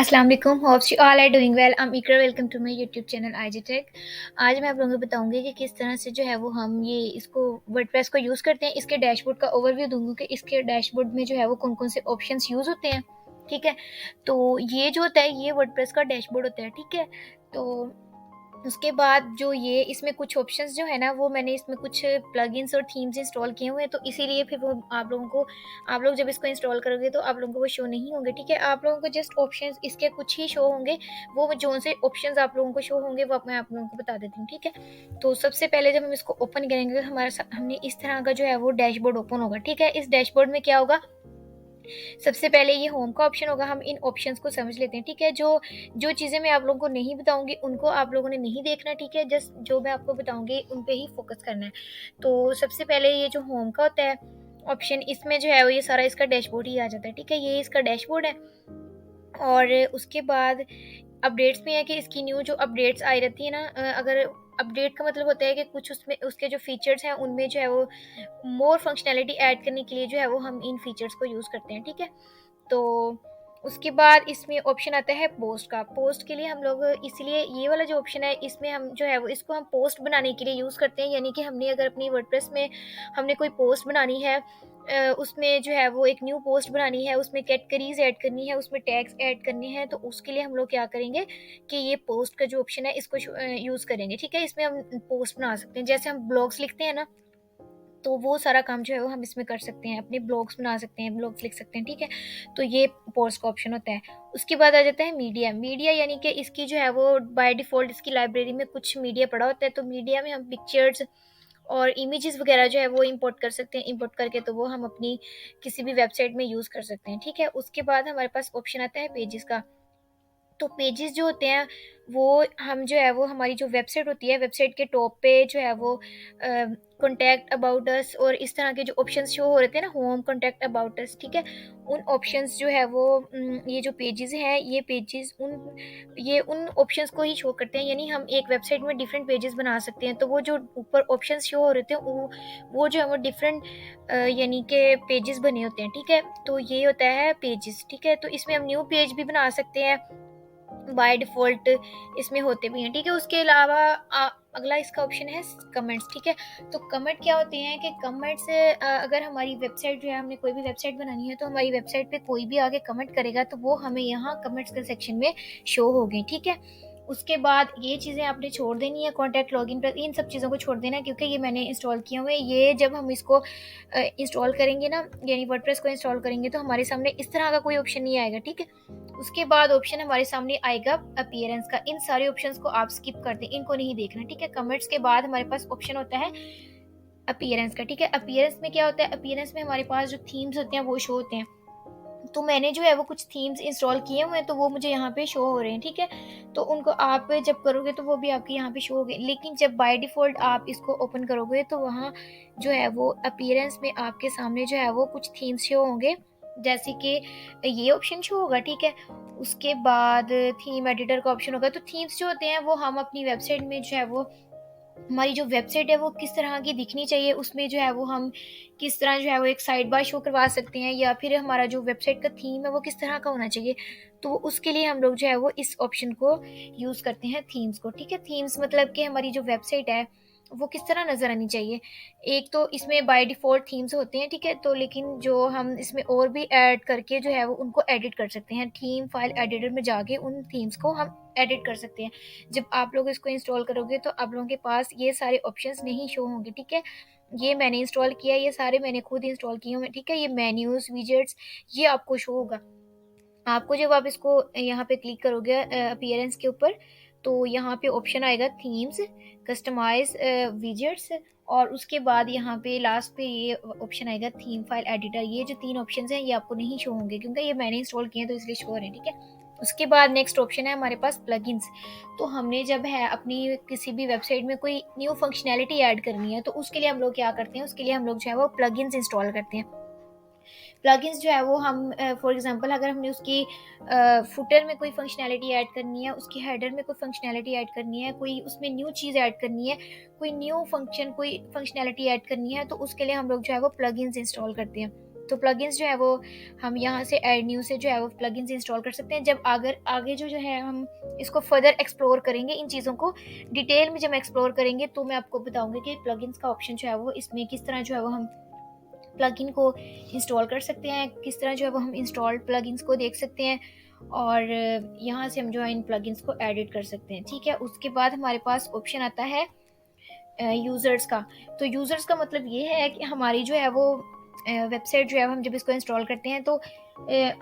अस्सलाम वालेकुम, hopes you all are doing well. I am Iqra, welcome to my YouTube channel IG tech. आज मैं आप लोगों को बताऊंगी कि किस तरह से जो है वो हम ये इसको वर्डप्रेस को यूज़ करते हैं। इसके डैशबोर्ड का ओवरव्यू दूंगी कि इसके डैशबोर्ड में जो है वो कौन कौन से ऑप्शंस यूज़ होते हैं। ठीक है, तो ये जो होता है ये वर्डप्रेस का डैशबोर्ड होता है। ठीक है, तो उसके बाद जो ये इसमें कुछ ऑप्शंस जो है ना वो मैंने इसमें कुछ प्लगइन्स और थीम्स इंस्टॉल किए हुए हैं, तो इसीलिए फिर वो आप लोग जब इसको इंस्टॉल करोगे तो आप लोगों को वो शो नहीं होंगे। ठीक है, आप लोगों को जस्ट ऑप्शंस इसके कुछ ही शो होंगे। वो जो से ऑप्शंस आप लोगों को शो होंगे वो मैं आप लोगों को बता देती हूँ। ठीक है, तो सबसे पहले जब हम इसको ओपन करेंगे तो हमने इस तरह का जो है वो डैशबोर्ड ओपन होगा। ठीक है, इस डैशबोर्ड में क्या होगा, सबसे पहले ये होम का ऑप्शन होगा। हम इन ऑप्शंस को समझ लेते हैं। ठीक है, जो जो चीज़ें मैं आप लोगों को नहीं बताऊंगी उनको आप लोगों ने नहीं देखना। ठीक है, जस्ट जो मैं आपको बताऊंगी उन पे ही फोकस करना है। तो सबसे पहले ये जो होम का होता है ऑप्शन, इसमें जो है वो ये सारा इसका डैशबोर्ड ही आ जाता है। ठीक है, ये इसका डैशबोर्ड है। और उसके बाद अपडेट्स में है कि इसकी न्यू जो अपडेट्स आई रहती है ना, अगर अपडेट का मतलब होता है कि कुछ उसमें उसके जो फीचर्स हैं उनमें जो है वो मोर फंक्शनैलिटी ऐड करने के लिए जो है वो हम इन फीचर्स को यूज़ करते हैं। ठीक है, तो उसके बाद इसमें ऑप्शन आता है पोस्ट का। पोस्ट के लिए हम लोग इसलिए ये वाला जो ऑप्शन है इसमें हम जो है वो इसको हम पोस्ट बनाने के लिए यूज़ करते हैं। यानी कि हमने अगर अपनी वर्डप्रेस में हमने कोई पोस्ट बनानी है, उसमें जो है वो एक न्यू पोस्ट बनानी है, उसमें कैटेगरीज ऐड करनी है, उसमें टैग्स ऐड करने हैं, तो उसके लिए हम लोग क्या करेंगे कि ये पोस्ट का जो ऑप्शन है इसको यूज़ करेंगे। ठीक है, इसमें हम पोस्ट बना सकते हैं। जैसे हम ब्लॉग्स लिखते हैं ना, तो वो सारा काम जो है वो हम इसमें कर सकते हैं। अपने ब्लॉग्स बना सकते हैं, ब्लॉग्स लिख सकते हैं। ठीक है, तो ये पोस्ट का ऑप्शन होता है। उसके बाद आ जाता है मीडिया। मीडिया यानी कि इसकी जो है वो बाय डिफ़ॉल्ट इसकी लाइब्रेरी में कुछ मीडिया पड़ा होता है, तो मीडिया में हम पिक्चर्स और इमेजेस वगैरह जो है वो इंपोर्ट कर सकते हैं। इंपोर्ट करके तो वो हम अपनी किसी भी वेबसाइट में यूज़ कर सकते हैं। ठीक है, उसके बाद हमारे पास ऑप्शन आता है पेजेस का। तो पेजेस जो होते हैं वो हम जो है वो हमारी जो वेबसाइट होती है, वेबसाइट के टॉप पे जो है वो कॉन्टैक्ट अबाउट अस और इस तरह के जो ऑप्शंस शो हो रहे थे ना, होम, कॉन्टैक्ट अबाउट अस। ठीक है, उन ऑप्शंस जो है वो ये जो पेजेस हैं ये पेजेस उन ऑप्शंस को ही शो करते हैं। यानी हम एक वेबसाइट में डिफरेंट पेजेस बना सकते हैं, तो वो जो ऊपर ऑप्शंस शो हो रहे थे वो जो है वो डिफरेंट यानी कि पेजेस बने होते हैं। ठीक है, तो ये होता है पेजेस। ठीक है, तो इसमें हम न्यू पेज भी बना सकते हैं, बाय डिफ़ॉल्ट इसमें होते भी हैं। ठीक है, उसके अलावा अगला इसका ऑप्शन है कमेंट्स। ठीक है, तो कमेंट क्या होते हैं कि कमेंट्स, अगर हमारी वेबसाइट जो है हमने कोई भी वेबसाइट बनानी है तो हमारी वेबसाइट पे कोई भी आके कमेंट करेगा तो वो हमें यहाँ कमेंट्स के सेक्शन में शो होंगे। ठीक है, उसके बाद ये चीज़ें आपने छोड़ देनी है, कॉन्टैक्ट, लॉगिन पर इन सब चीज़ों को छोड़ देना है, क्योंकि ये मैंने इंस्टॉल किए हुए हैं। ये जब हम इसको इंस्टॉल करेंगे ना, यानी वर्डप्रेस को इंस्टॉल करेंगे तो हमारे सामने इस तरह का कोई ऑप्शन नहीं आएगा। ठीक है, उसके बाद ऑप्शन हमारे सामने आएगा अपीयरेंस का। इन सारे ऑप्शंस को आप स्किप कर दें, इनको नहीं देखना। ठीक है, कमेंट्स के बाद हमारे पास ऑप्शन होता है अपीयरेंस का। ठीक है, अपीयरेंस में क्या होता है, अपीयरेंस में हमारे पास जो थीम्स होते हैं वो शो होते हैं। तो मैंने जो है वो कुछ थीम्स इंस्टॉल किए हुए हैं, तो वो मुझे यहाँ पे शो हो रहे हैं। ठीक है, तो उनको आप जब करोगे तो वो भी आपके यहाँ पे शो हो गए। लेकिन जब बाय डिफ़ॉल्ट आप इसको ओपन करोगे तो वहाँ जो है वो अपीयरेंस में आपके सामने जो है वो कुछ थीम्स शो होंगे, जैसे कि ये ऑप्शन शो होगा। ठीक है, उसके बाद थीम एडिटर का ऑप्शन होगा। तो थीम्स जो होते हैं वो हम अपनी वेबसाइट में जो है वो हमारी जो वेबसाइट है वो किस तरह की दिखनी चाहिए, उसमें जो है वो हम किस तरह जो है वो एक साइड बार शो करवा सकते हैं, या फिर हमारा जो वेबसाइट का थीम है वो किस तरह का होना चाहिए। तो उसके लिए हम लोग जो है वो इस ऑप्शन को यूज़ करते हैं, थीम्स को। ठीक है, थीम्स मतलब कि हमारी जो वेबसाइट है वो किस तरह नज़र आनी चाहिए। एक तो इसमें बाय डिफ़ॉल्ट थीम्स होते हैं। ठीक है, तो लेकिन जो हम इसमें और भी ऐड करके जो है वो उनको एडिट कर सकते हैं। थीम फाइल एडिटर में जाके उन थीम्स को हम एडिट कर सकते हैं। जब आप लोग इसको इंस्टॉल करोगे तो आप लोगों के पास ये सारे ऑप्शंस नहीं शो होंगे। ठीक है, ये मैंने इंस्टॉल किया है, ये सारे मैंने खुद इंस्टॉल किए हुए हैं। ठीक है, ये मेन्यूज़, विजेट्स ये आपको शो होगा। आपको जब आप इसको यहाँ पे क्लिक करोगे अपीयरेंस के ऊपर, तो यहाँ पे ऑप्शन आएगा थीम्स, कस्टमाइज़ विजेट्स, और उसके बाद यहाँ पे लास्ट पे ये ऑप्शन आएगा थीम फाइल एडिटर। ये जो 3 ऑप्शंस हैं ये आपको नहीं शो होंगे, क्योंकि ये मैंने इंस्टॉल किए हैं तो इसलिए शो हो रहे हैं। ठीक है, उसके बाद नेक्स्ट ऑप्शन है हमारे पास प्लगइन्स। तो हमने जब है अपनी किसी भी वेबसाइट में कोई न्यू फंक्शनैलिटी ऐड करनी है तो उसके लिए हम लोग क्या करते हैं, उसके लिए हम लोग जो है वो प्लगइन्स इंस्टॉल करते हैं। प्लगइन्स जो है वो हम फॉर एग्जांपल अगर हमने उसकी फुटर में कोई फंक्शनैलिटी ऐड करनी है, उसकी हेडर में कोई फंक्शनैलिटी ऐड करनी है, कोई उसमें न्यू चीज़ ऐड करनी है, कोई न्यू फंक्शन कोई फंक्शनैलिटी ऐड करनी है, तो उसके लिए हम लोग जो है वो प्लगइन्स इंस्टॉल करते हैं। तो प्लगइन्स जो है वो हम यहाँ से ऐड न्यू से जो है वो प्लगइन्स इंस्टॉल कर सकते हैं। जब अगर आगे जो है हम इसको फर्दर एक्सप्लोर करेंगे, इन चीज़ों को डिटेल में जब एक्सप्लोर करेंगे, तो मैं आपको बताऊंगी कि प्लगइन्स का ऑप्शन जो है वो इसमें किस तरह जो है वो हम प्लगइन को इंस्टॉल कर सकते हैं, किस तरह जो है वो हम इंस्टॉल्ड प्लगइन्स को देख सकते हैं, और यहाँ से हम जो है इन प्लगइन्स को एडिट कर सकते हैं। ठीक है, उसके बाद हमारे पास ऑप्शन आता है यूज़र्स का। तो यूज़र्स का मतलब ये है कि हमारी जो है वो वेबसाइट जो है हम जब इसको इंस्टॉल करते हैं, तो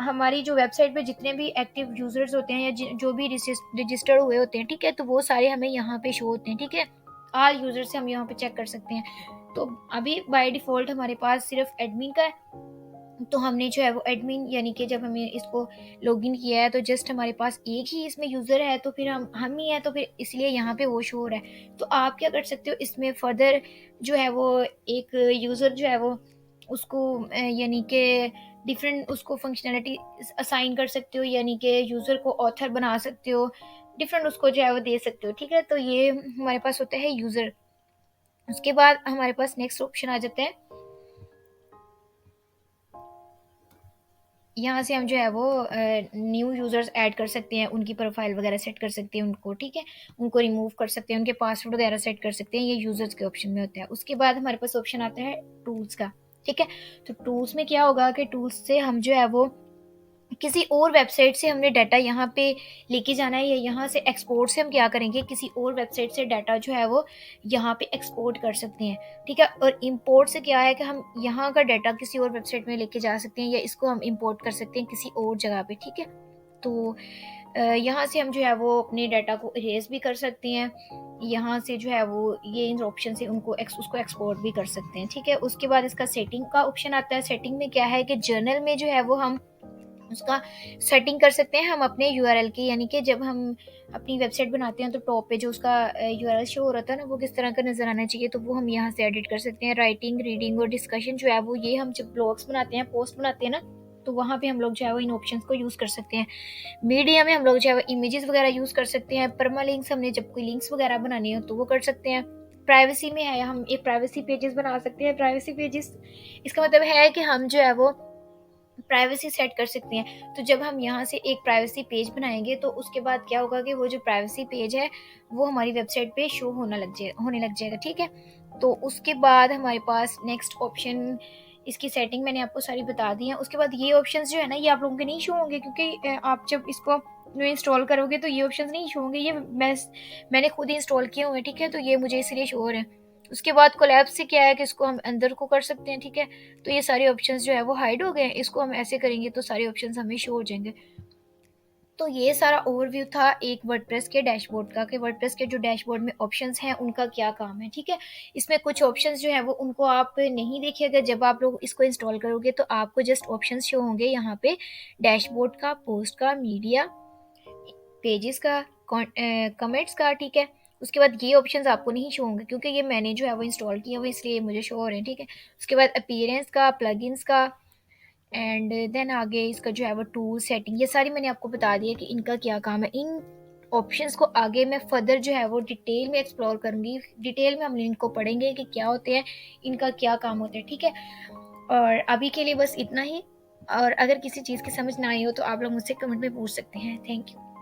हमारी जो वेबसाइट पे जितने भी एक्टिव यूज़र्स होते हैं या जो भी रजिस्टर्ड हुए होते हैं, ठीक है, तो वो सारे हमें यहाँ पे शो होते हैं। ठीक है, ऑल यूज़र से हम यहाँ पे चेक कर सकते हैं। तो अभी बाय डिफ़ॉल्ट हमारे पास सिर्फ एडमिन का है, तो हमने जो है वो एडमिन यानी कि जब हमने इसको लॉगिन किया है तो जस्ट हमारे पास एक ही इसमें यूज़र है, तो फिर हम ही हैं, तो फिर इसलिए यहाँ पे वो शो हो रहा है। तो आप क्या कर सकते हो, इसमें फर्दर जो है वो एक यूज़र जो है वो उसको यानी कि डिफरेंट उसको फंक्शनैलिटी असाइन कर सकते हो, यानी कि यूज़र को ऑथर बना सकते हो, डिफरेंट उसको जो है वो दे सकते हो। ठीक है, तो ये हमारे पास होता है यूज़र। उसके बाद हमारे पास नेक्स्ट ऑप्शन आ जाता है, यहाँ से हम जो है वो न्यू यूज़र्स ऐड कर सकते हैं, उनकी प्रोफाइल वगैरह सेट कर सकते हैं उनको। ठीक है, उनको रिमूव कर सकते हैं, उनके पासवर्ड वगैरह सेट कर सकते हैं, ये यूज़र्स के ऑप्शन में होता है। उसके बाद हमारे पास ऑप्शन आता है टूल्स का। ठीक है, तो टूल्स में क्या होगा कि टूल्स से हम जो है वो किसी और वेबसाइट से हमने डाटा यहाँ पे लेके जाना है, या यहाँ से एक्सपोर्ट से हम क्या करेंगे, किसी और वेबसाइट से डाटा जो है वो यहाँ पे एक्सपोर्ट कर सकते हैं। ठीक है, और इंपोर्ट से क्या है कि हम यहाँ का डाटा किसी और वेबसाइट में लेके जा सकते हैं, या इसको हम इंपोर्ट कर सकते हैं किसी और जगह पे। ठीक है, तो यहाँ से हम जो है वो अपने डाटा को इरेज भी कर सकते हैं, यहाँ से जो है वो ये इन ऑप्शन से उसको एक्सपोर्ट भी कर सकते हैं। ठीक है, उसके बाद इसका सेटिंग का ऑप्शन आता है। सेटिंग में क्या है कि जर्नल में जो है वो हम उसका सेटिंग कर सकते हैं, हम अपने यूआरएल की, यानी कि जब हम अपनी वेबसाइट बनाते हैं तो टॉप पे जो उसका यूआरएल शो हो रहा था ना, वो किस तरह का नज़र आना चाहिए, तो वो हम यहाँ से एडिट कर सकते हैं। राइटिंग, रीडिंग और डिस्कशन जो है वो ये हम जब ब्लॉग्स बनाते हैं, पोस्ट बनाते हैं ना, तो वहाँ पे हम लोग जो है वो इन ऑप्शंस को यूज़ कर सकते हैं। मीडिया में हम लोग जो है वो इमेजेस वगैरह यूज़ कर सकते हैं। परमा लिंक्स, हमने जब कोई लिंक्स वगैरह बनानी हो तो वो कर सकते हैं। प्राइवेसी में है, हम एक प्राइवेसी पेजेस बना सकते हैं। प्राइवेसी पेजेस इसका मतलब है कि हम जो है वो प्राइवेसी सेट कर सकते हैं। तो जब हम यहाँ से एक प्राइवेसी पेज बनाएंगे, तो उसके बाद क्या होगा कि वो जो प्राइवेसी पेज है वो हमारी वेबसाइट पे शो होने लग जाएगा। ठीक है, तो उसके बाद हमारे पास नेक्स्ट ऑप्शन, इसकी सेटिंग मैंने आपको सारी बता दी है। उसके बाद ये ऑप्शंस जो है ना, ये आप लोगों के नहीं शो होंगे, क्योंकि आप जब इसको इंस्टॉल करोगे तो ये ऑप्शंस नहीं शो होंगे। ये मैंने खुद ही इंस्टॉल किए हुए हैं। ठीक है, तो ये मुझे इसलिए शो हो रहे हैं। उसके बाद कोलैप्स से क्या है कि इसको हम अंदर को कर सकते हैं। ठीक है, तो ये सारे ऑप्शंस जो है वो हाइड हो गए हैं। इसको हम ऐसे करेंगे तो सारे ऑप्शंस हमें शो हो जाएंगे। तो ये सारा ओवरव्यू था एक वर्डप्रेस के डैशबोर्ड का, कि वर्डप्रेस के जो डैशबोर्ड में ऑप्शंस हैं उनका क्या काम है। ठीक है, इसमें कुछ ऑप्शंस जो है वो उनको आप नहीं देखिएगा, जब आप लोग इसको इंस्टॉल करोगे तो आपको जस्ट ऑप्शंस शो होंगे यहाँ पे, डैशबोर्ड का, पोस्ट का, मीडिया, पेजेस का, कमेंट्स का। ठीक है, उसके बाद ये ऑप्शंस आपको नहीं शो होंगे, क्योंकि ये मैंने जो है वो इंस्टॉल किया हुआ, इसलिए मुझे शो हो रहे हैं। ठीक है, उसके बाद अपीयरेंस का, प्लगइन्स का, एंड देन आगे इसका जो है वो टूल सेटिंग, ये सारी मैंने आपको बता दी है कि इनका क्या काम है। इन ऑप्शंस को आगे मैं फर्दर जो है वो डिटेल में एक्सप्लोर करूँगी, डिटेल में हम इनको पढ़ेंगे कि क्या होते हैं, इनका क्या काम होता है। ठीक है, और अभी के लिए बस इतना ही, और अगर किसी चीज़ की समझ ना आई हो तो आप लोग मुझसे कमेंट में पूछ सकते हैं। Thank you.